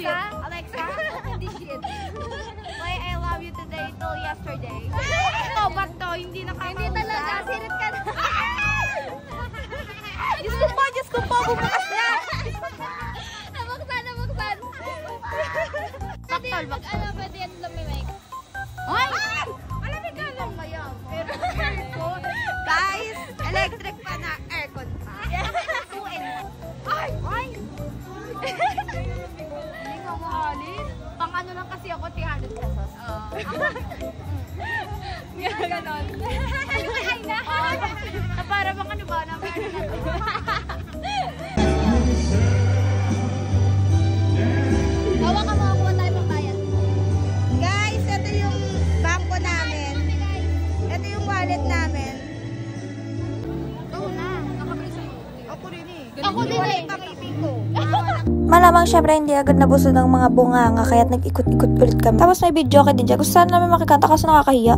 Alexa, hindi shit. Why I love you today till yesterday. Ito ba to? Hindi nakakausap. Hindi talaga. Sirit ka na. Diyos ko po. Bumukas na. Nabuksan. Saktol, pwede yan lumimik. Ay! Malamig ka lang ngayon. Pero aircon. Guys, electric pa na aircon pa. 2 and 1. Ay! Hindi nga mahalin. Pang ano lang kasi ako, 300 pesos. Ganon. Ay na! Para bang ano ba na meron na to? Gawa ka makakuha tayo pang bayad. Guys, ito yung bangko namin. Ito yung wallet namin. Oo na. Nakabili sa mo. Ako rin eh. Ako din eh. Pang-ibig ko. Malamang syempre hindi agad nabusog ng mga bunganga kaya't nag-ikot-ikot ulit kami. Tapos may video din dyan kung saan namin makikanta kaso nakakahiya.